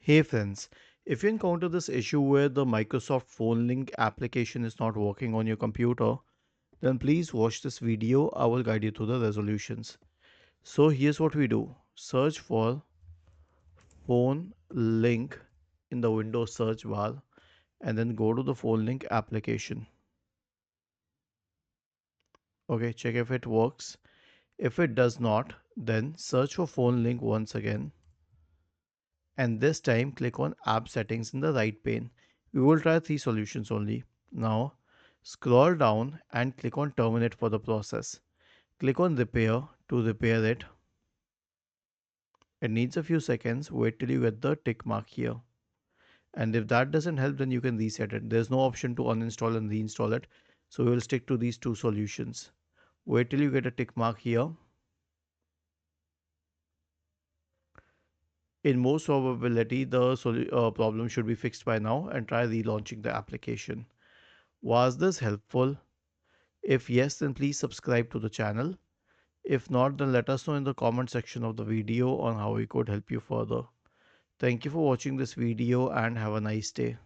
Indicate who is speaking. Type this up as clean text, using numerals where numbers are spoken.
Speaker 1: Hey friends, if you encounter this issue where the Microsoft Phone Link application is not working on your computer, then please watch this video. I will guide you through the resolutions. So here's what we do. Search for phone link in the Windows search bar and then go to the phone link application. Okay, check if it works. If it does not, then search for phone link once again and this time click on app settings in the right pane. We will try three solutions only. Now scroll down and click on terminate for the process. Click on repair to repair it. It needs a few seconds. Wait till you get the tick mark here. And if that doesn't help, then you can reset it. There's no option to uninstall and reinstall it. So we will stick to these two solutions. Wait till you get a tick mark here. In most probability, the problem should be fixed by now and try relaunching the application. Was this helpful? If yes, then please subscribe to the channel. If not, then let us know in the comment section of the video on how we could help you further. Thank you for watching this video and have a nice day.